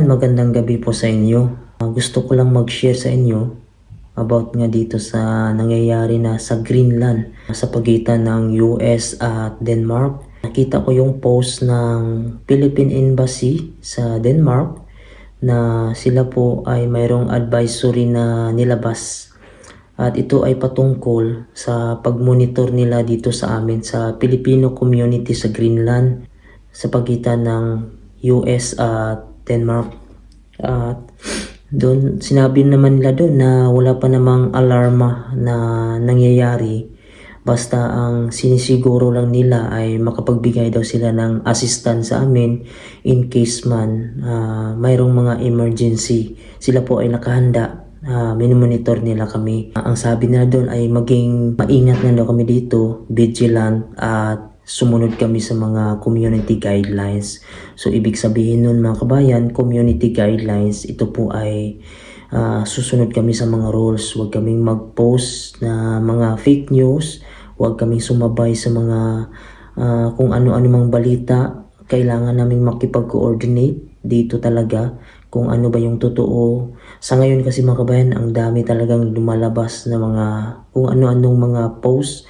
magandang gabi po sa inyo. Gusto ko lang mag-share sa inyo about nga dito sa nangyayari na sa Greenland sa pagitan ng US at Denmark. Nakita ko yung post ng Philippine Embassy sa Denmark na sila po ay mayroong advisory na nilabas. At ito ay patungkol sa pag-monitor nila dito sa amin sa Filipino community sa Greenland sa pagitan ng US at Denmark. At doon sinabi naman nila doon na wala pa namang alarma na nangyayari, basta ang sinisiguro lang nila ay makapagbigay daw sila ng assistance sa amin in case man mayroong mga emergency. Sila po ay nakahanda. Minomonitor nila kami. Ang sabi nila doon ay maging maingat na daw kami dito, vigilant, at sumunod kami sa mga community guidelines. So ibig sabihin nun mga kabayan, community guidelines, ito po ay susunod kami sa mga rules. Huwag kaming mag-post na mga fake news, huwag kaming sumabay sa mga kung ano-ano mang balita. Kailangan naming makipag-coordinate dito talaga kung ano ba yung totoo. Sa ngayon kasi mga kabayan, ang dami talagang lumalabas na mga kung ano-anong mga post.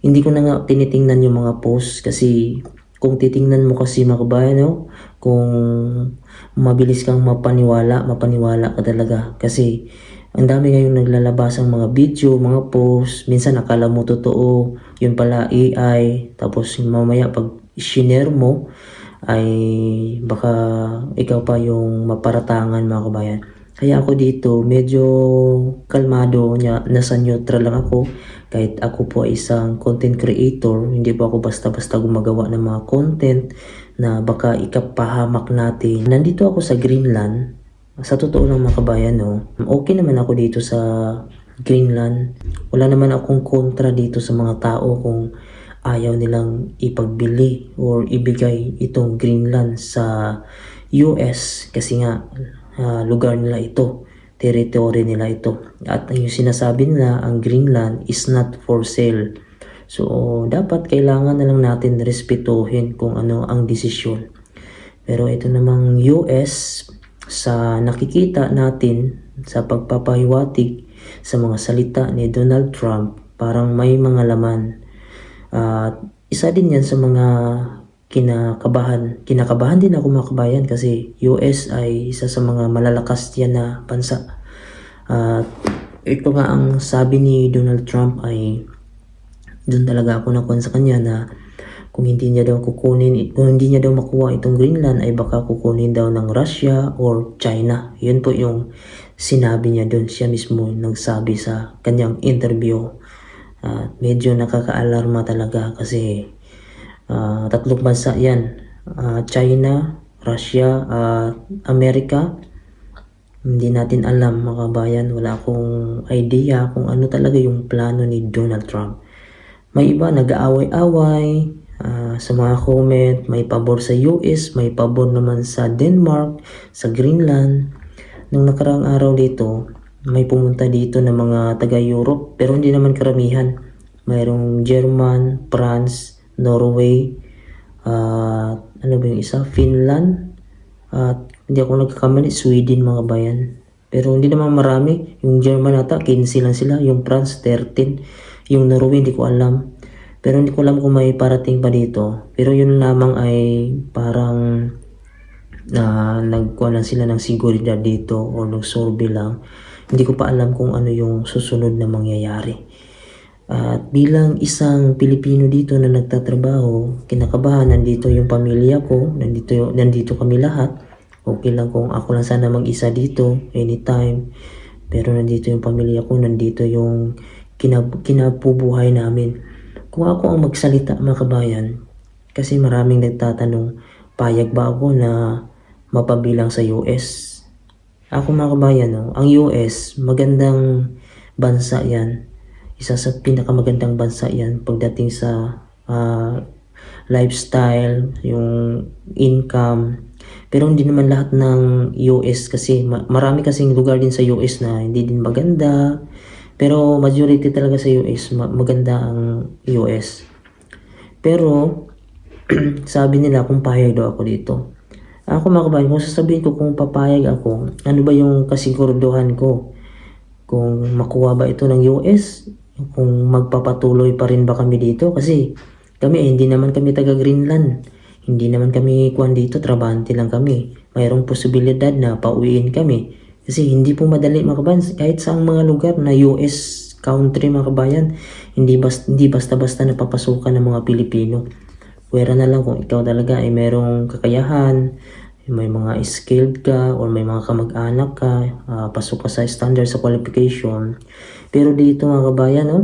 Hindi ko na nga tinitingnan yung mga post kasi kung titingnan mo kasi mga kabayan, no? Kung mabilis kang mapaniwala ka talaga kasi ang dami ngayong naglalabas ang mga video, mga post. Minsan akala mo totoo, yun pala AI. Tapos mamaya pag shinare mo ay baka ikaw pa yung maparatangan mga kabayan. Kaya ako dito medyo kalmado, nasa neutral lang ako. Kahit ako po ay isang content creator, hindi po ako basta-basta gumagawa ng mga content na baka ikapahamak natin. Nandito ako sa Greenland. Sa totoo lang mga kabayan, no, okay naman ako dito sa Greenland. Wala naman akong kontra dito sa mga tao kung ayaw nilang ipagbili or ibigay itong Greenland sa US kasi nga lugar nila ito, territory nila ito. At yung sinasabi nila, ang Greenland is not for sale. So dapat kailangan na lang natin respetuhin kung ano ang desisyon. Pero ito namang US, sa nakikita natin sa pagpapahiwatig sa mga salita ni Donald Trump, parang may mga laman. Isa din yan sa mga kinakabahan din ako mga kabayan kasi US ay isa sa mga malalakas yan na bansa. Ito nga ang sabi ni Donald Trump ay doon talaga ako nakuha sa kanya na kung hindi niya daw makuha itong Greenland ay baka kukunin daw ng Russia or China. Yun po yung sinabi niya doon. Siya mismo nagsabi sa kanyang interview. Medyo nakaka-alarma talaga kasi tatlong bansa yan, China, Russia at Amerika. Hindi natin alam mga kabayan, wala akong idea kung ano talaga yung plano ni Donald Trump. May iba nag-aaway-away sa mga comment, may pabor sa US, may pabor naman sa Denmark, sa Greenland. Nung nakaraang araw dito, may pumunta dito na mga taga-Europe pero hindi naman karamihan. Mayroong German, France, Norway, ano ba yung isa? Finland, at hindi ako nagkakamali, Sweden mga bayan. Pero hindi naman marami. Yung German ata, 15 lang sila. Yung France, 13. Yung Norway, hindi ko alam. Pero hindi ko alam kung may parating pa dito. Pero yun lamang ay parang nagkuha lang sila ng seguridad dito o nag-survey lang. Hindi ko pa alam kung ano yung susunod na mangyayari. At bilang isang Pilipino dito na nagtatrabaho, kinakabahan, nandito yung pamilya ko, nandito kami lahat. Okay lang kung ako lang sana mag-isa dito anytime. Pero nandito yung pamilya ko, nandito yung kinabubuhay namin. Kung ako ang magsalita mga kabayan, kasi maraming nagtatanong, payag ba ako na mapabilang sa US? Ako mga kabayan, no, ang US, magandang bansa yan. Isa sa pinakamagandang bansa yan pagdating sa lifestyle, yung income. Pero hindi naman lahat ng US kasi marami kasing lugar din sa US na hindi din maganda. Pero majority talaga sa US, maganda ang US. Pero sabi nila kung payag daw ako dito. Ako mga kabayan, kung sasabihin ko kung papayag ako, ano ba yung kasiguraduhan ko? Kung makuha ba ito ng US? Kung magpapatuloy pa rin ba kami dito? Kasi kami, hindi naman kami taga Greenland. Hindi naman kami kuwan dito, trabahante lang kami. Mayroong posibilidad na pauwiin kami. Kasi hindi po madali mga kabayan, kahit sa mga lugar na US country mga kabayan, hindi basta-basta napapasukan ng mga Pilipino. Pwera na lang kung ikaw talaga ay merong kakayahan, may mga skilled ka, or may mga kamag-anak ka, pasok ka sa standard sa qualification. Pero dito mga kabayan, no?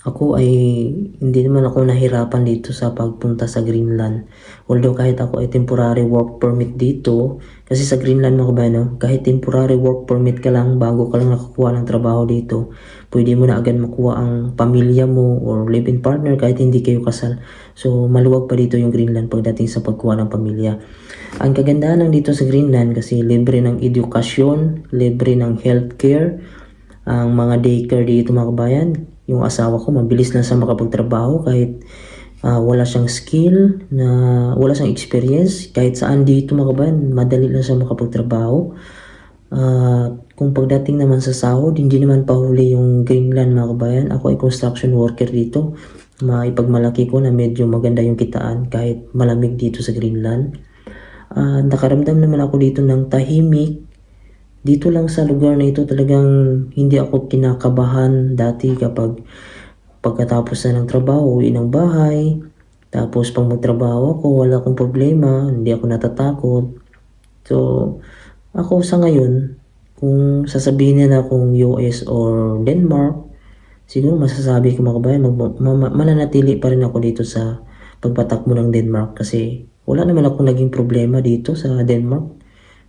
Ako ay hindi naman ako nahirapan dito sa pagpunta sa Greenland. Although kahit ako ay temporary work permit dito, kasi sa Greenland mga kabayan, no, kahit temporary work permit ka lang bago ka lang nakakuha ng trabaho dito, pwede mo na agad makuha ang pamilya mo or live-in partner kahit hindi kayo kasal. So maluwag pa dito yung Greenland pagdating sa pagkuha ng pamilya. Ang kagandahan ng dito sa Greenland kasi libre ng edukasyon, libre ng healthcare, ang mga daycare dito mga kabayan. Yung asawa ko mabilis lang sa makapagtrabaho kahit wala siyang skill, wala siyang experience. Kahit saan dito mga kabayan, madali lang siya makapagtrabaho. Kung pagdating naman sa sahod, hindi naman pahuli yung Greenland mga kabayan. Ako ay construction worker dito. Maipagmalaki ko na medyo maganda yung kitaan kahit malamig dito sa Greenland. Nakaramdam naman ako dito ng tahimik. Dito lang sa lugar na ito talagang hindi ako kinakabahan dati kapag pagkatapos na ng trabaho, uwi ng bahay. Tapos pag magtrabaho ako, wala akong problema, hindi ako natatakot. So, ako sa ngayon, kung sasabihin nila kung US or Denmark, siguro masasabi ko mga kabayan, mananatili pa rin ako dito sa pagpatakbo ng Denmark kasi wala naman akong naging problema dito sa Denmark.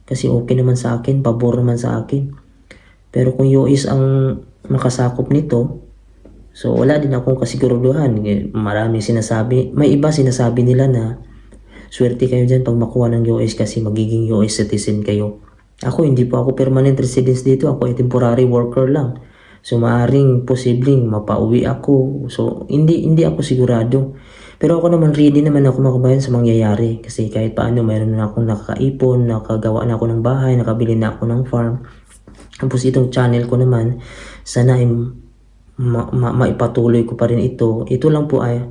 Kasi okay naman sa akin, pabor naman sa akin. Pero kung US ang makasakop nito, so wala din akong kasiguraduhan. Marami sinasabi, may iba sinasabi nila na swerte kayo dyan pag makuha ng US kasi magiging US citizen kayo. Ako, hindi po ako permanent residence dito. Ako ay temporary worker lang. So maaring posibleng mapauwi ako. So hindi ako sigurado. Pero ako naman ready naman ako mga kabayan sa mangyayari. Kasi kahit paano mayroon na akong nakakaipon, nakagawa na ako ng bahay, nakabili na ako ng farm. Tapos itong channel ko naman, sana ay maipatuloy ko pa rin ito. Ito lang po ay,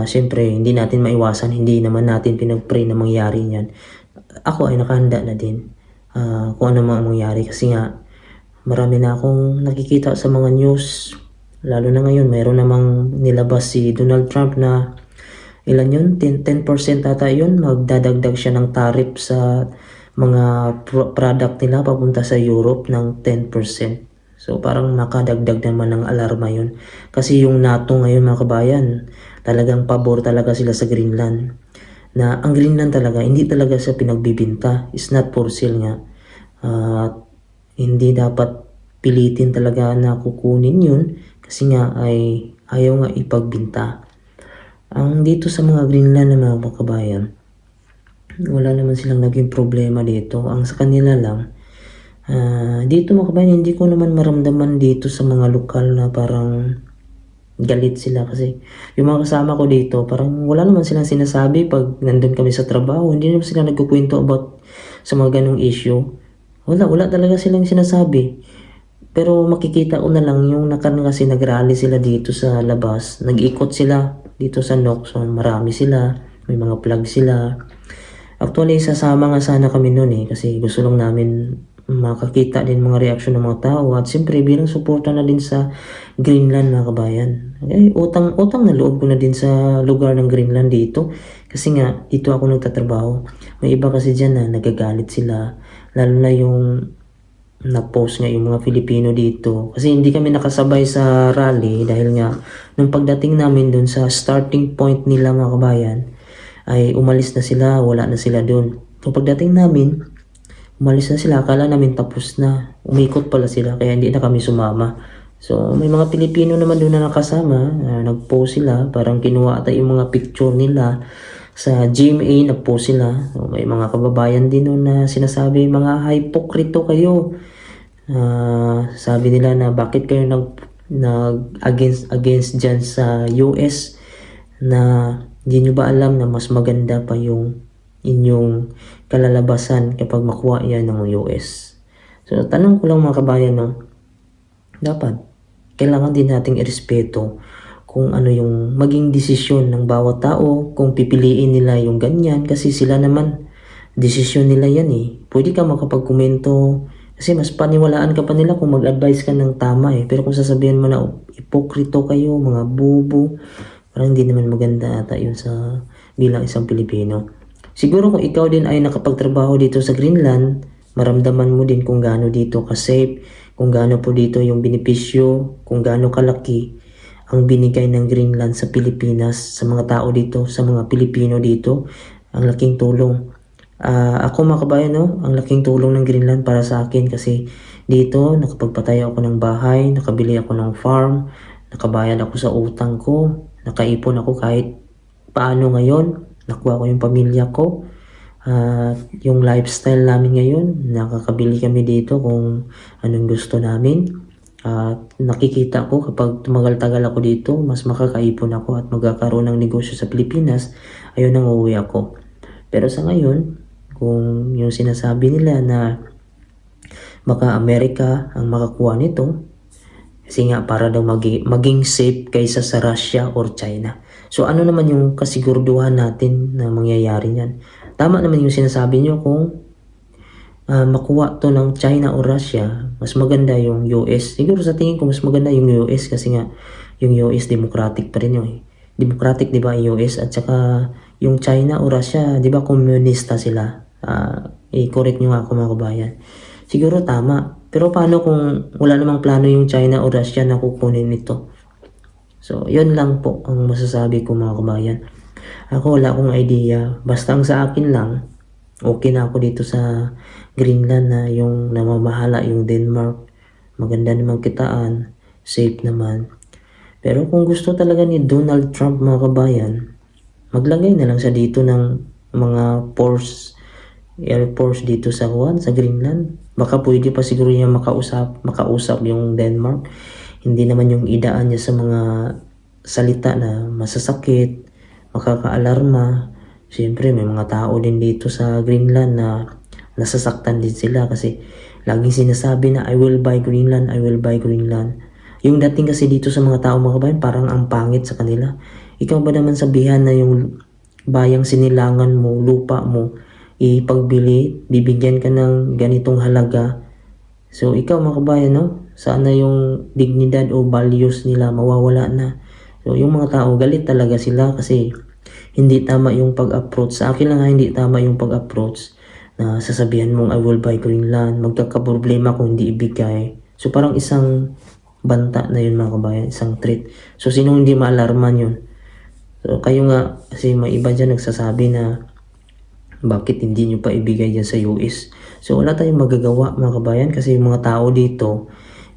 syempre, hindi natin maiwasan, hindi naman natin pinag-pray na mangyari niyan. Ako ay nakahanda na din kung ano mang mangyari. Kasi nga, marami na akong nakikita sa mga news. Lalo na ngayon, mayroon namang nilabas si Donald Trump na ilan yun? 10% ata yun. Magdadagdag siya ng tariff sa mga product nila papunta sa Europe ng 10%. So parang makadagdag naman ng alarma yun. Kasi yung NATO ngayon mga kabayan, talagang pabor talaga sila sa Greenland. Na ang Greenland talaga, hindi talaga siya pinagbibinta. It's not for sale nga. Hindi dapat pilitin talaga na kukunin yun. Kasi nga ay ayaw nga ipagbinta. Ang dito sa mga Greenland na mga kabayan, wala naman silang naging problema dito. Ang sa kanila lang, dito mga kabayan, hindi ko naman maramdaman dito sa mga lokal na parang galit sila kasi yung mga kasama ko dito, parang wala naman silang sinasabi pag nandun kami sa trabaho. Hindi naman sila nagkukwento about sa mga ganong issue. Wala talaga silang sinasabi. Pero makikita ko na lang yung nakaraan kasi nagrally sila dito sa labas. Nag-ikot sila dito sa Nokson. Marami sila. May mga plug sila. Actually, sasama nga sana kami noon kasi gusto lang namin makakita din mga reaksyon ng mga tao. At siyempre, bilang suporta na din sa Greenland mga kabayan. Utang na loob ko na din sa lugar ng Greenland dito. Kasi nga, dito ako nagtatrabaho. May iba kasi dyan na nagagalit sila. Lalo na yung na-post nga yung mga Filipino dito. Kasi hindi kami nakasabay sa rally dahil nga nung pagdating namin dun sa starting point nila mga kabayan ay umalis na sila, wala na sila dun. So pagdating namin, umalis na sila, akala namin tapos na. Umikot pala sila kaya hindi na kami sumama. So may mga Pilipino naman doon na nakasama, nag-post sila, parang kinuha ata yung mga picture nila. Sa GMA, nag-post sila. So, may mga kababayan din noon na sinasabi, mga hypokrito kayo. Sabi nila na bakit kayo against dyan sa US na hindi nyo ba alam na mas maganda pa yung inyong kalalabasan kapag makuha yan ng US. So tanong ko lang mga kabayan, no, dapat kailangan din nating irespeto kung ano yung maging desisyon ng bawat tao, kung pipiliin nila yung ganyan kasi sila naman desisyon nila yan eh. Pwede ka makapagkomento kasi mas paniwalaan ka pa nila kung mag-advise ka ng tama eh. Pero kung sasabihin mo na ipokrito kayo, mga bobo, parang hindi naman maganda ata yun sa bilang isang Pilipino. Siguro kung ikaw din ay nakapagtrabaho dito sa Greenland, maramdaman mo din kung gaano dito ka-safe, kung gaano po dito yung benepisyo, kung gaano kalaki ang binigay ng Greenland sa Pilipinas, sa mga tao dito, sa mga Pilipino dito, ang laking tulong. Ako mga kabayan, no, ang laking tulong ng Greenland para sa akin kasi dito nakapagpatayo ako ng bahay, nakabili ako ng farm, nakabayad ako sa utang ko, nakaipon ako kahit paano ngayon, nakuha ko yung pamilya ko. Yung lifestyle namin ngayon, nakakabili kami dito kung anong gusto namin. Nakikita ko kapag tumagal-tagal ako dito, mas makakaipon ako at magkakaroon ng negosyo sa Pilipinas, ayun ang uuwi ako. Pero sa ngayon, kung yung sinasabi nila na baka Amerika ang makakuha nito, kasi nga para daw maging safe kaysa sa Russia or China. So ano naman yung kasiguraduhan natin na mangyayari niyan? Tama naman yung sinasabi nyo kung makuha to ng China o Russia, mas maganda yung US. Siguro sa tingin ko mas maganda yung US kasi nga yung US democratic pa rin yun eh. Democratic 'di ba US at saka yung China o Russia, 'di ba komunista sila? I-correct nyo nga ako mga kabayan. Siguro tama. Pero paano kung wala namang plano yung China o Russia na kukunin ito? So, yun lang po ang masasabi ko mga kabayan. Ako wala akong idea. Basta ang sa akin lang, okay na ako dito sa Greenland na yung namamahala yung Denmark. Maganda namang kitaan. Safe naman. Pero kung gusto talaga ni Donald Trump mga kabayan, maglagay na lang siya dito ng mga Air Force dito sa Greenland. Baka pwede pa siguro niya makausap yung Denmark. Hindi naman yung idaan niya sa mga salita na masasakit, makakaalarma. Siyempre may mga tao din dito sa Greenland na nasasaktan din sila kasi laging sinasabi na I will buy Greenland, I will buy Greenland. Yung dating kasi dito sa mga tao mga kabayan, parang ang pangit sa kanila. Ikaw ba naman sabihan na yung bayang sinilangan mo, lupa mo, ipagbili, bibigyan ka ng ganitong halaga. So ikaw mga kabayan, no? Sana yung dignidad o values nila mawawala na. So yung mga tao galit talaga sila kasi hindi tama yung pag-approach. Sa akin lang hindi tama yung pag-approach na sasabihan mong I will buy Greenland, magkakaproblema kung hindi ibigay. So parang isang banta na yun mga kabayan, isang threat. So sino hindi maalarman yun? So kayo nga, kasi may iba dyan nagsasabi na bakit hindi nyo pa ibigay yan sa US? So wala tayong magagawa mga kabayan kasi yung mga tao dito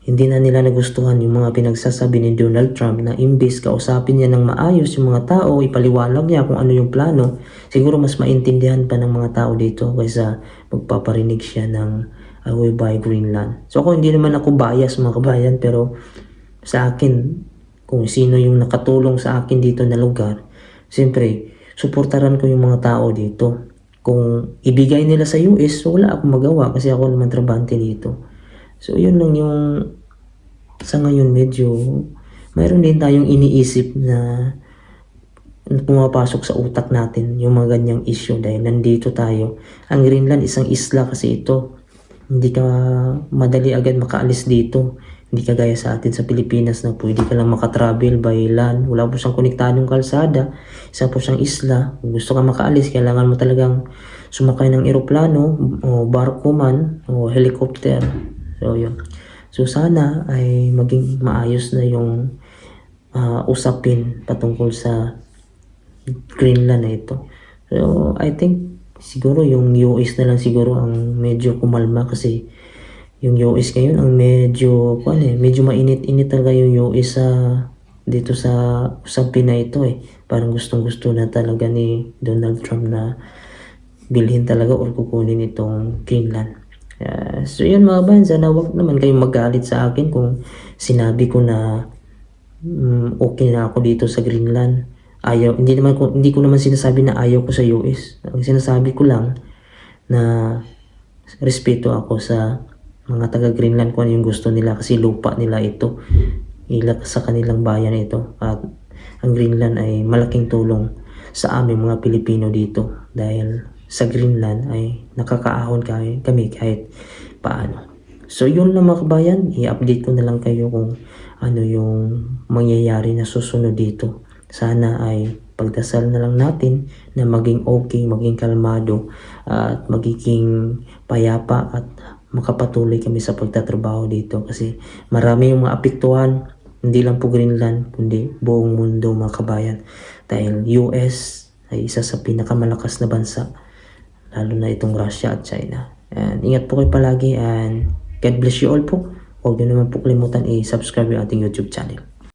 hindi na nila nagustuhan yung mga pinagsasabi ni Donald Trump na imbes kausapin niya ng maayos yung mga tao, ipaliwanag niya kung ano yung plano, siguro mas maintindihan pa ng mga tao dito kaysa magpaparinig siya ng I will buy Greenland. So ako hindi naman ako bias mga kabayan pero sa akin kung sino yung nakatulong sa akin dito na lugar, siyempre suportaran ko yung mga tao dito. Kung ibigay nila sa US, so wala akong magawa kasi ako naman trabante dito. So yun lang yung sa ngayon medyo mayroon din tayong iniisip na pumapasok sa utak natin yung mga ganyang issue dahil nandito tayo. Ang Greenland isang isla kasi ito. Hindi ka madali agad makaalis dito. Hindi kagaya sa atin sa Pilipinas na pwede ka lang makatravel by land. Wala po siyang konektadong kalsada. Isa po siyang isla. Kung gusto ka makaalis, kailangan mo talagang sumakay ng eroplano o barko man o helicopter. So yun. So sana ay maging maayos na yung usapin patungkol sa Greenland na ito. So I think siguro yung US na lang siguro ang medyo kumalma kasi yung US ngayon ang medyo mainit-init talaga yung US dito sa usapin na ito eh. Parang gustong-gusto na talaga ni Donald Trump na bilhin talaga o kukunin itong Greenland. So yun mga bayan, sana wag naman kayong magalit sa akin kung sinabi ko na okay na ako dito sa Greenland. Hindi ko naman sinasabi na ayaw ko sa US. Ang sinasabi ko lang na respeto ako sa mga taga Greenland kung ano yung gusto nila kasi lupa nila ito. Sa kanilang bayan ito. At ang Greenland ay malaking tulong sa aming mga Pilipino dito dahil sa Greenland ay nakakaahon kami kahit paano. So yun lang mga kabayan, i-update ko na lang kayo kung ano yung mangyayari na susunod dito. Sana ay pagdasal na lang natin na maging okay, maging kalmado at magiging payapa at makapatuloy kami sa pagtatrabaho dito kasi marami yung mga apektuhan, hindi lang po Greenland kundi buong mundo mga kabayan dahil US ay isa sa pinakamalakas na bansa lalo na itong Russia at China. And ingat po kayo palagi and God bless you all po. Huwag niyo naman po kalimutan i-subscribe yung ating YouTube channel.